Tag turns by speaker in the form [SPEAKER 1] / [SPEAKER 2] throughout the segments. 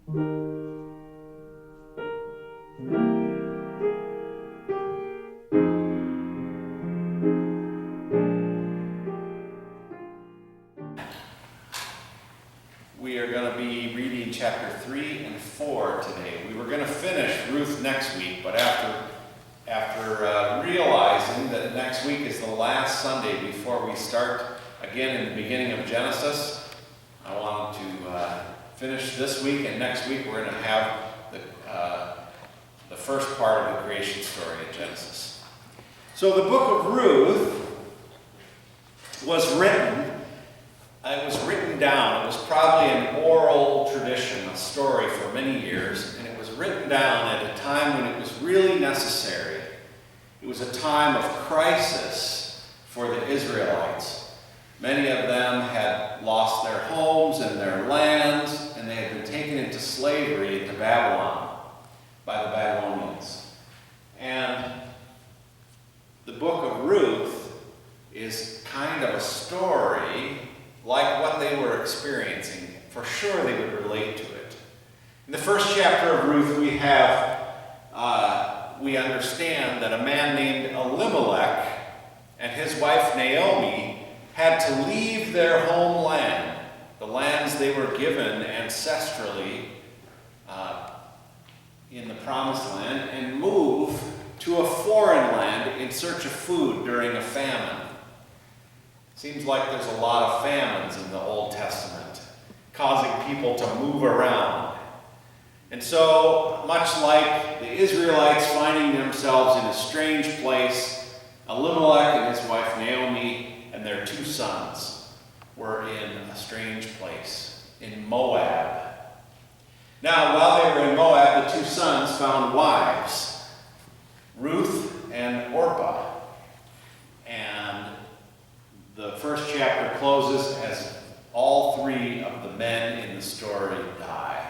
[SPEAKER 1] We are going to be reading chapter 3 and 4 today. We were going to finish Ruth next week, but after realizing that next week is the last Sunday before we start again in the beginning of Genesis, I wanted to finish this week, and next week we're going to have the first part of the creation story in Genesis. So the book of Ruth was written. It was written down. It was probably an oral tradition, a story for many years, and it was written down at a time when it was really necessary. It was a time of crisis for the Israelites. Many of them had lost their homes and their lands, and they had been taken into slavery into Babylon by the Babylonians. And the book of Ruth is kind of a story like what they were experiencing. For sure they would relate to it. In the first chapter of Ruth, we understand that a man named Elimelech and his wife Naomi had to leave their homeland, the lands they were given ancestrally in the Promised Land, and move to a foreign land in search of food during a famine. Seems like there's a lot of famines in the Old Testament, causing people to move around. And so, much like the Israelites finding themselves in a strange place, Elimelech and his wife Naomi and their 2 sons were in a strange place, in Moab. Now, while they were in Moab, the 2 sons found wives, Ruth and Orpah. And the first chapter closes as all 3 of the men in the story die,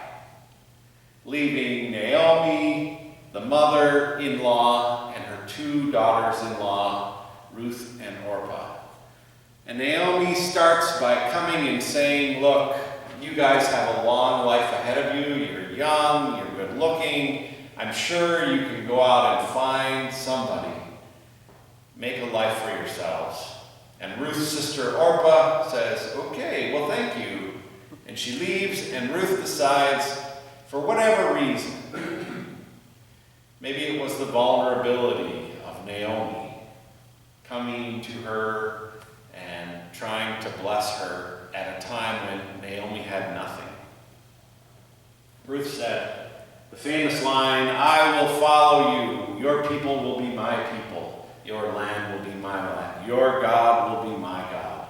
[SPEAKER 1] leaving Naomi, the mother-in-law, and her 2 daughters-in-law, Ruth and Orpah. And Naomi starts by coming and saying, look, you guys have a long life ahead of you. You're young, you're good looking. I'm sure you can go out and find somebody. Make a life for yourselves. And Ruth's sister Orpah says, okay, well, thank you. And she leaves, and Ruth decides, for whatever reason, maybe it was the vulnerability of Naomi coming to her and trying to bless her at a time when Naomi had nothing. Ruth said the famous line, I will follow you. Your people will be my people. Your land will be my land. Your God will be my God.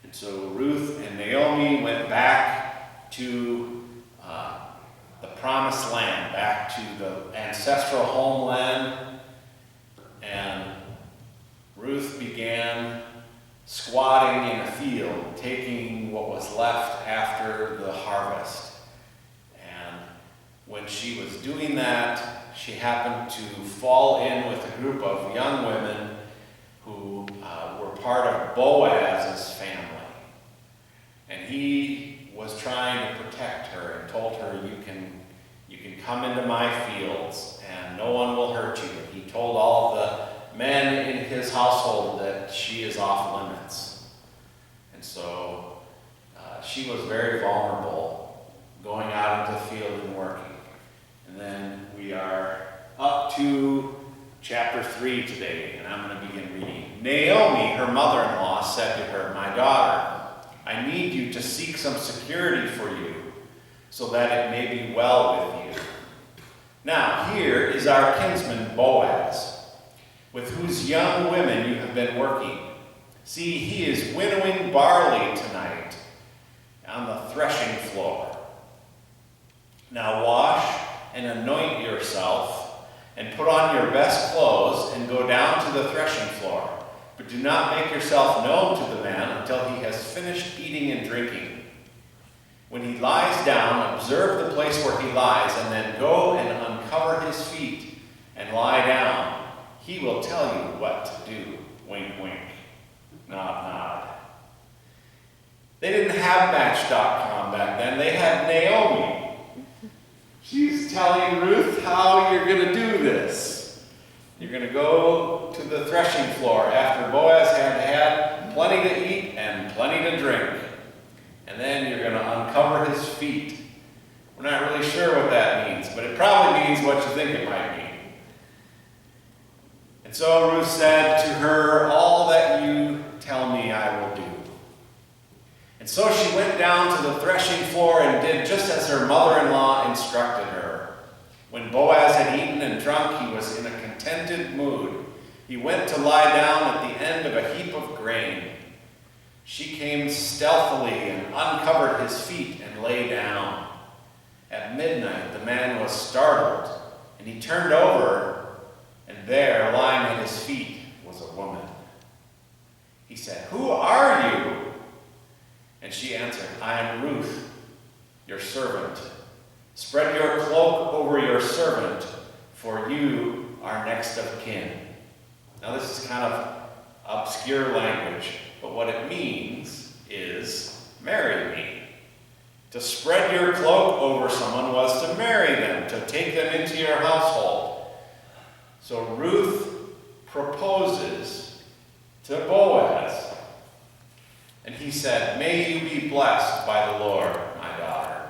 [SPEAKER 1] And so Ruth and Naomi went back to the promised land, back to the ancestral homeland. And Ruth began squatting in a field, taking what was left after the harvest. And when she was doing that, she happened to fall in with a group of young women who were part of Boaz's family. And he was trying to protect her and told her, you can come into my fields and no one will hurt you. And he told all the men in his household that she is off limits. And so she was very vulnerable, going out into the field and working. And then we are up to chapter 3 today, and I'm going to begin reading. Naomi, her mother-in-law, said to her, my daughter, I need you to seek some security for you, so that it may be well with you. Now here is our kinsman Boaz, with whose young women you have been working. See, he is winnowing barley tonight on the threshing floor. Now wash and anoint yourself, and put on your best clothes, and go down to the threshing floor. But do not make yourself known to the man until he has finished eating and drinking. When he lies down, observe the place where he lies, and then go and uncover his feet and lie down. He will tell you what to do. Wink, wink. Nod, nod. They didn't have Match.com back then. They had Naomi. telling Ruth how you're going to do this. You're going to go to the threshing floor after Boaz had plenty to eat and plenty to drink. And then you're going to uncover his feet. We're not really sure what that means, but it probably means what you think it might mean. And so Ruth said to her, "All that you tell me I will do." And so she went down to the threshing floor and did just as her mother-in-law instructed her. When Boaz had eaten and drunk, he was in a contented mood. He went to lie down at the end of a heap of grain. She came stealthily and uncovered his feet and lay down. At midnight, the man was startled, and he turned over, and there, lying at his feet, was a woman. He said, "Who are you?" And she answered, "I am Ruth, your servant. Spread your cloak over your servant, for you are next of kin." Now this is kind of obscure language, but what it means is, marry me. To spread your cloak over someone was to marry them, to take them into your household. So Ruth proposes to Boaz. And he said, "May you be blessed by the Lord, my daughter.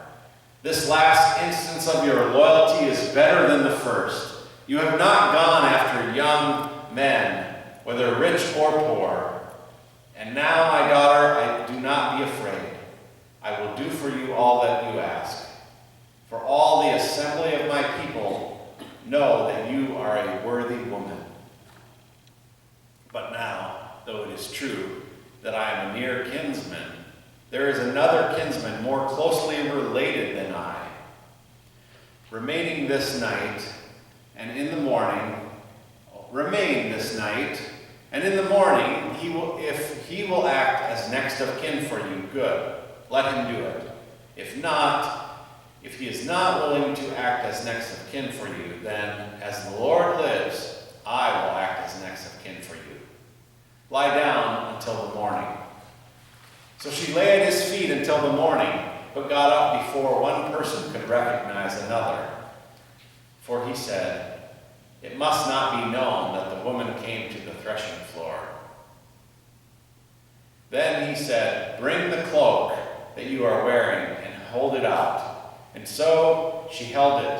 [SPEAKER 1] This last instance of your loyalty is better than the first. You have not gone after young men, whether rich or poor. And now, my daughter, do not be afraid. I will do for you all that you ask. For all the assembly of my people know that you are a worthy woman. But now, though it is true that I am a near kinsman, there is another kinsman more closely related than I. Remain this night, and in the morning, if he will act as next of kin for you, good. Let him do it. If he is not willing to act as next of kin for you, then, as the Lord lives, I will act as next of kin for you. Lie down until the morning." So she lay at his feet until the morning, but got up before one person could recognize another. For he said, "It must not be known that the woman came to the threshing floor." Then he said, "Bring the cloak that you are wearing and hold it out." And so she held it,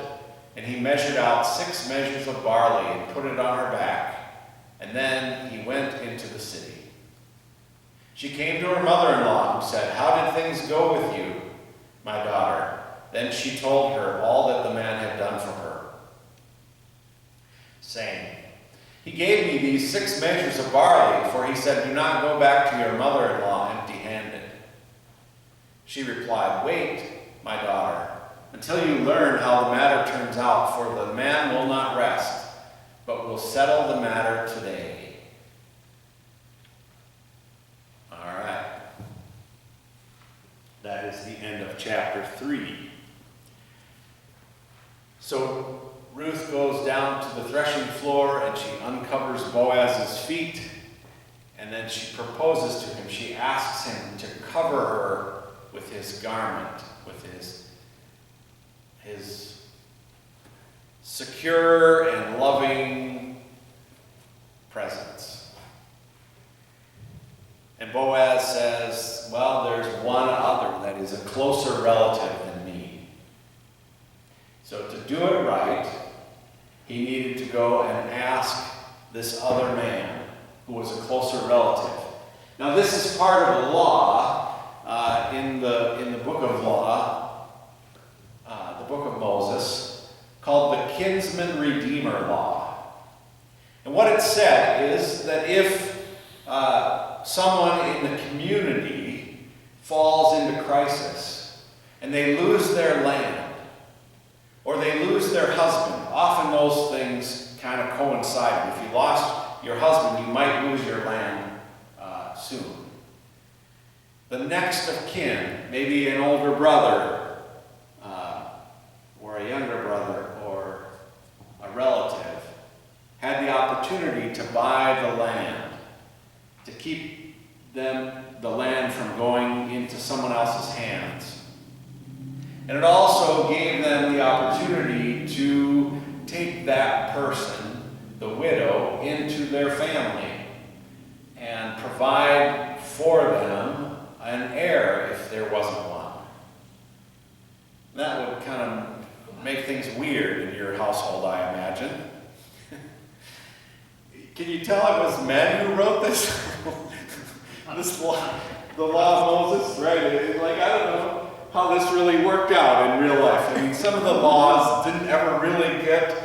[SPEAKER 1] and he measured out 6 measures of barley and put it on her back. And then he went into the city. She came to her mother-in-law, who said, "How did things go with you, my daughter?" Then she told her all that the man had done for her, saying, "He gave me these 6 measures of barley, for he said, 'Do not go back to your mother-in-law empty-handed.'" She replied, "Wait, my daughter, until you learn how the matter turns out, for the man will not rest, but will settle the matter today." All right. That is the end of chapter 3. So Ruth goes down to the threshing floor and she uncovers Boaz's feet, and then she proposes to him. She asks him to cover her with his garment, with his secure and loving presence. And Boaz says, "Well, there's one other that is a closer relative than me." So to do it right, he needed to go and ask this other man who was a closer relative. Now this is part of the law in the book of law, the book of Moses, called the Kinsman Redeemer Law. And what it said is that if someone in the community falls into crisis and they lose their land or they lose their husband, often those things kind of coincide. If you lost your husband, you might lose your land soon. The next of kin, maybe an older brother or a younger brother or a relative, had the opportunity to buy the land, to keep the land from going into someone else's hands. And it also gave them the opportunity agreed to take that person, the widow, into their family and provide for them an heir if there wasn't one. That would kind of make things weird in your household, I imagine. Can you tell it was men who wrote this? This law, the law of Moses, right? I don't know how this really worked out in real life. I mean, some of the laws didn't ever really get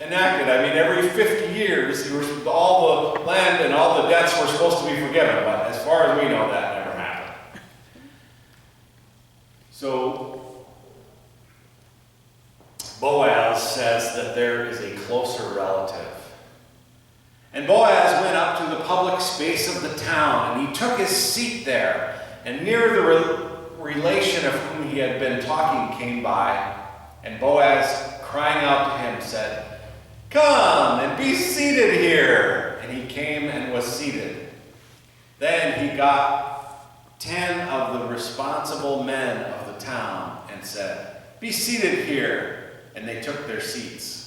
[SPEAKER 1] enacted. I mean, every 50 years, all the land and all the debts were supposed to be forgiven, but as far as we know, that never happened. So, Boaz says that there is a closer relative. And Boaz went up to the public space of the town, and he took his seat there, and near the relation of whom he had been talking came by, and Boaz, crying out to him, said, "Come and be seated here." And he came and was seated. Then he got 10 of the responsible men of the town and said, "Be seated here." And they took their seats.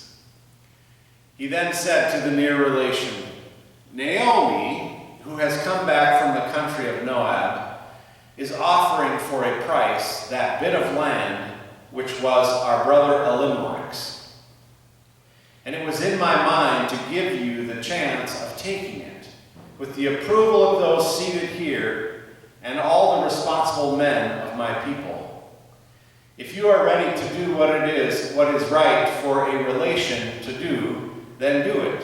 [SPEAKER 1] He then said to the near relation, "Naomi, who has come back from the country of Moab, is offering for a price that bit of land which was our brother Elimelech's. And it was in my mind to give you the chance of taking it, with the approval of those seated here and all the responsible men of my people. If you are ready to do what is right for a relation to do, then do it.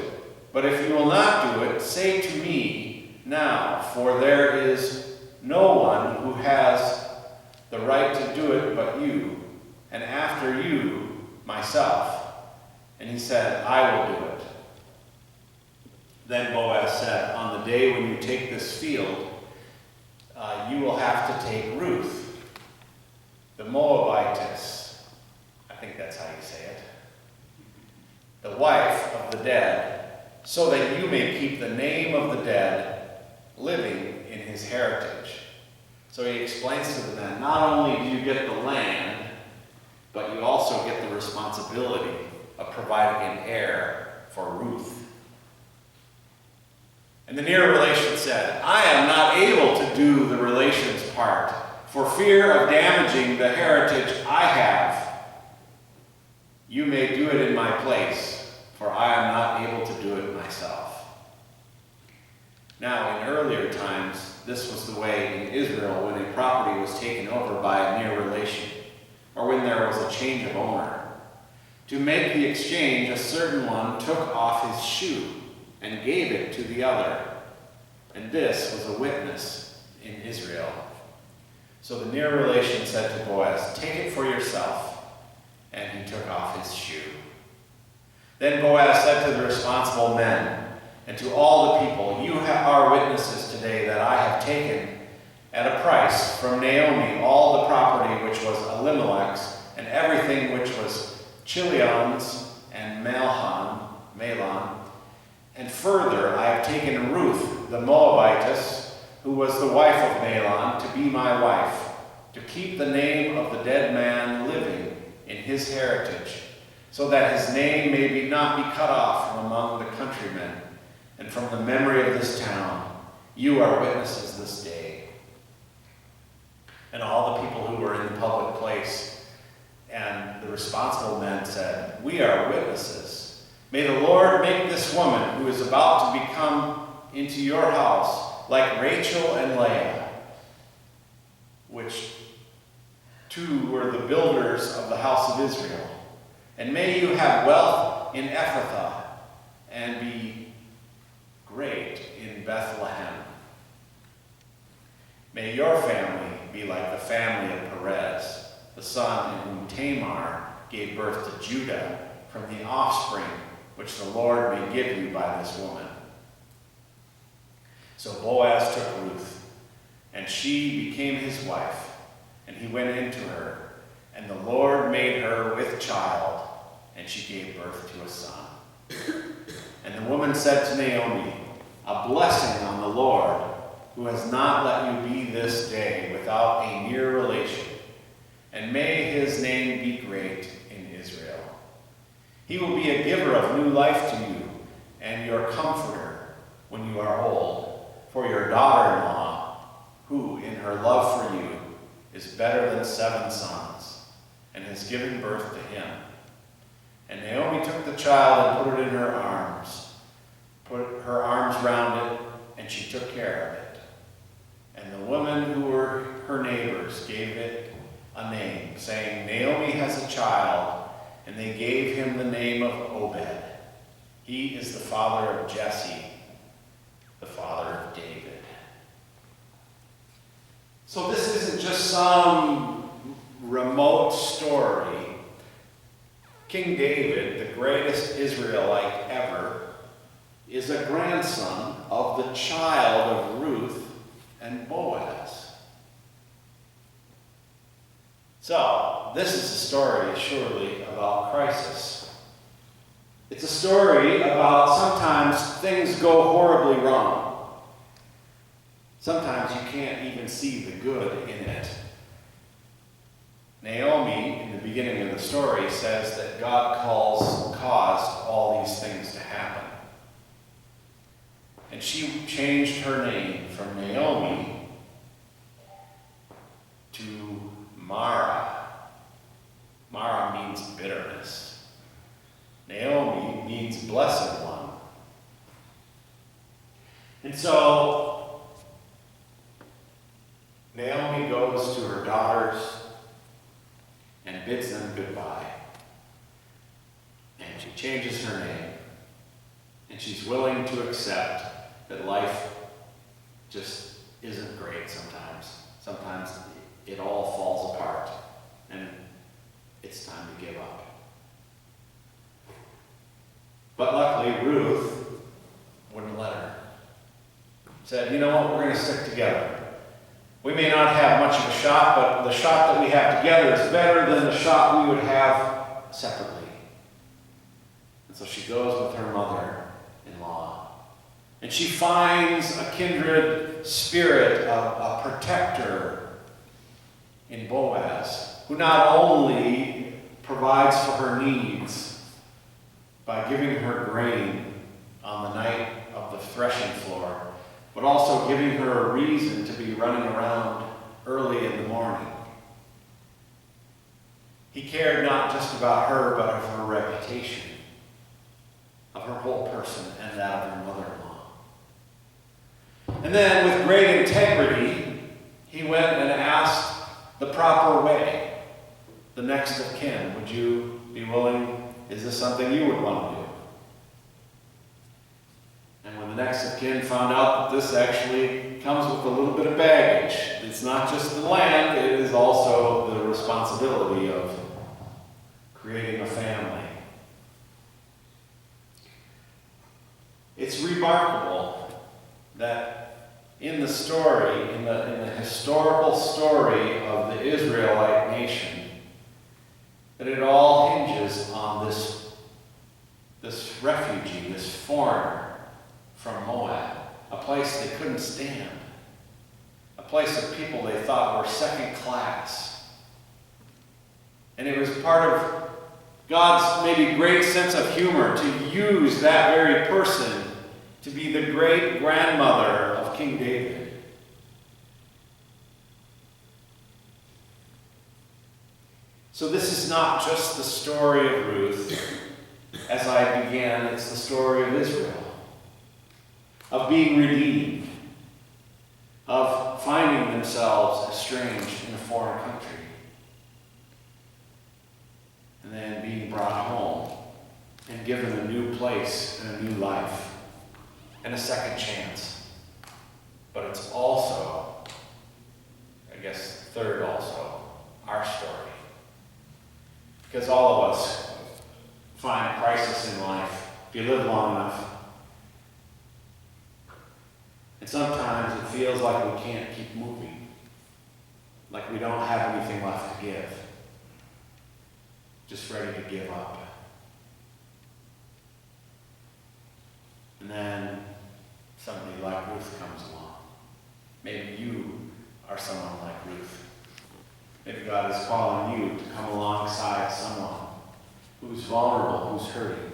[SPEAKER 1] But if you will not do it, say to me now, for there is no one who has the right to do it but you, and after you, myself." And he said, "I will do it." Then Boaz said, "On the day when you take this field, you will have to take Ruth, the Moabitess," I think that's how you say it, "the wife of the dead, so that you may keep the name of the dead living in his heritage." So he explains to them that not only do you get the land, but you also get the responsibility of providing an heir for Ruth. And the near relation said, "I am not able to do the relation's part for fear of damaging the heritage I have. You may do it in my place, for I am not able to do it myself." Now, in earlier times, this was the way in Israel when a property was taken over by a near relation, or when there was a change of owner. To make the exchange, a certain one took off his shoe and gave it to the other. And this was a witness in Israel. So the near relation said to Boaz, "Take it for yourself." And he took off his shoe. Then Boaz said to the responsible men and to all the people, "You are witnesses today that I have taken at a price from Naomi all the property which was Elimelech's and everything which was Chilion's and Mahlon, and further I have taken Ruth the Moabitess, who was the wife of Mahlon, to be my wife, to keep the name of the dead man living in his heritage, so that his name may not be cut off from among the countrymen and from the memory of this town. You are witnesses this day." And all the people who were in the public place and the responsible men said, "We are witnesses. May the Lord make this woman who is about to become into your house like Rachel and Leah, which two were the builders of the house of Israel. And may you have wealth in Ephrathah and be great in Bethlehem. May your family be like the family of Perez, the son in whom Tamar gave birth to Judah, from the offspring which the Lord may give you by this woman." So Boaz took Ruth, and she became his wife, and he went into her, and the Lord made her with child, and she gave birth to a son. And the woman said to Naomi, "A blessing on the Lord, who has not let you be this day without a near relation, and may his name be great in Israel." He will be a giver of new life to you and your comforter when you are old. For your daughter-in-law, who in her love for you is better than 7 sons, and has given birth to him. And Naomi took the child and put it in her arms, put her arms round it, and she took care of it. And the women who were her neighbors gave it a name, saying, Naomi has a child, and they gave him the name of Obed. He is the father of Jesse, the father of David. So this isn't just some remote story. King David, the greatest Israelite ever, is a grandson of the child of Ruth and Boaz. So, this is a story surely about crisis. It's a story about sometimes things go horribly wrong. Sometimes you can't even see the good in it. Naomi, in the beginning of the story, says that God caused all these things to happen. And she changed her name from Naomi to Mara. Mara means bitterness. Naomi means blessed one. And so, Naomi goes to her daughters and bids them goodbye. And she changes her name. And she's willing to accept that life just isn't great sometimes. Sometimes it all falls apart and it's time to give up. But luckily, Ruth wouldn't let her. Said, you know what, we're going to stick together. We may not have much of a shot, but the shot that we have together is better than the shot we would have separately. And so she goes with her mother-in-law. And she finds a kindred spirit, a protector in Boaz, who not only provides for her needs by giving her grain on the night of the threshing floor, but also giving her a reason to be running around early in the morning. He cared not just about her, but of her reputation, of her whole person, and that of her mother-in-law. And then, with great integrity, he went and asked the proper way, the next of kin, would you be willing, is this something you would want to do? And when the next of kin found out that this actually comes with a little bit of baggage, it's not just the land, it is also the responsibility of creating a family. It's remarkable that in the story, in the historical story of the Israelite nation, that it all hinges on this refugee, this foreigner from Moab, a place they couldn't stand, a place of people they thought were second class. And it was part of God's maybe great sense of humor to use that very person to be the great-grandmother of King David. So this is not just the story of Ruth. As I began, it's the story of Israel, of being redeemed, of finding themselves estranged in a foreign country, and then being brought home and given a new place and a new life and a second chance. But it's also, I guess, third also, our story. Because all of us find a crisis in life if you live long enough. And sometimes it feels like we can't keep moving, like we don't have anything left to give, just ready to give up. And then somebody like Ruth comes along. Maybe you are someone like Ruth. Maybe God is calling you to come alongside someone who's
[SPEAKER 2] vulnerable, who's hurting.